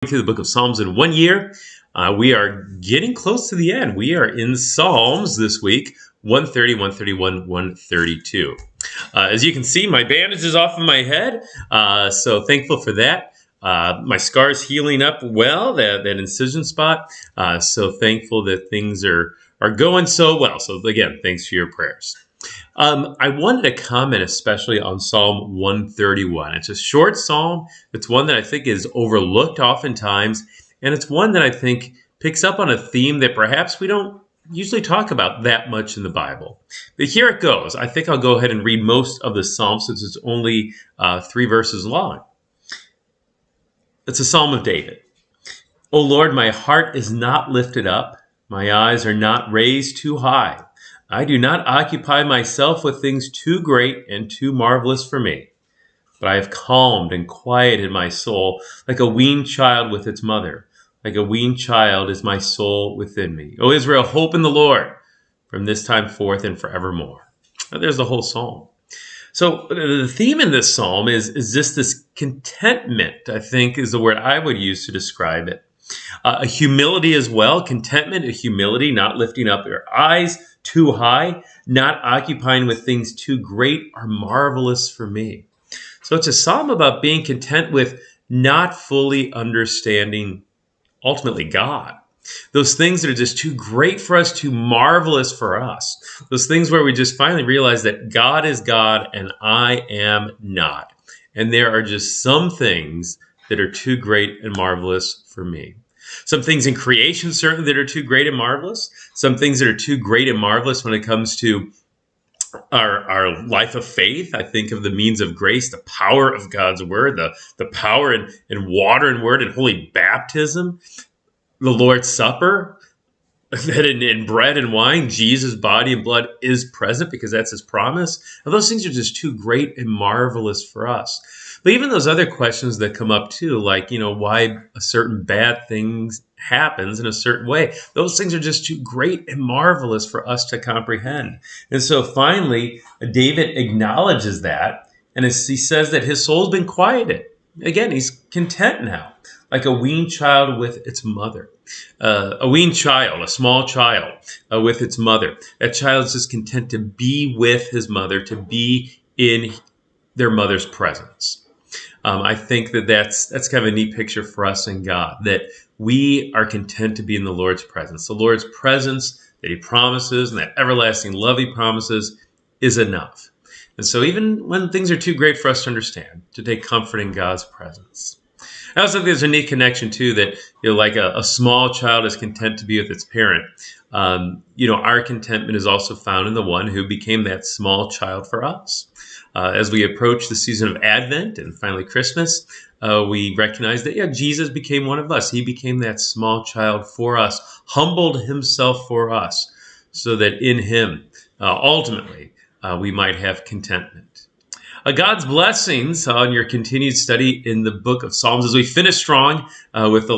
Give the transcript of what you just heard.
through the book of Psalms in 1 year. We are getting close to the end. We are in Psalms this week, 130, 131, 132. As you can see, my bandage is off of my head, so thankful for that. My scar's healing up well, that incision spot, so thankful that things are going so well. So again, thanks for your prayers. I wanted to comment especially on Psalm 131. It's a short psalm. It's one that I think is overlooked oftentimes, and it's one that I think picks up on a theme that perhaps we don't usually talk about that much in the Bible. But here it goes. I think I'll go ahead and read most of the psalm since it's only 3 verses long. It's a psalm of David. O Lord, my heart is not lifted up. My eyes are not raised too high. I do not occupy myself with things too great and too marvelous for me. But I have calmed and quieted my soul like a weaned child with its mother. Like a weaned child is my soul within me. O Israel, hope in the Lord from this time forth and forevermore. Now, there's the whole psalm. So the theme in this psalm is just this contentment, I think, is the word I would use to describe it. A humility as well, contentment, a humility, not lifting up your eyes too high, not occupying with things too great or marvelous for me. So it's a psalm about being content with not fully understanding, ultimately, God. Those things that are just too great for us, too marvelous for us. Those things where we just finally realize that God is God and I am not. And there are just some things that are too great and marvelous for me. Some things in creation, certainly, that are too great and marvelous. Some things that are too great and marvelous when it comes to our life of faith. I think of the means of grace, the power of God's word, the power in water and word and holy baptism, the Lord's Supper, that in bread and wine, Jesus' body and blood is present because that's his promise. And those things are just too great and marvelous for us. But even those other questions that come up too, like, why a certain bad thing happens in a certain way, those things are just too great and marvelous for us to comprehend. And so finally, David acknowledges that, and he says that his soul's been quieted. Again, he's content now, like a weaned child with its mother. A weaned child, a small child with its mother. That child is just content to be with his mother, to be in their mother's presence. I think that's kind of a neat picture for us in God, that we are content to be in the Lord's presence. The Lord's presence that he promises and that everlasting love he promises is enough. And so even when things are too great for us to understand, to take comfort in God's presence. I also think there's a neat connection, too, that, like a small child is content to be with its parent. Our contentment is also found in the one who became that small child for us. As we approach the season of Advent and finally Christmas, we recognize that, Jesus became one of us. He became that small child for us, humbled himself for us, so that in him, ultimately, we might have contentment. God's blessings on your continued study in the book of Psalms as we finish strong with the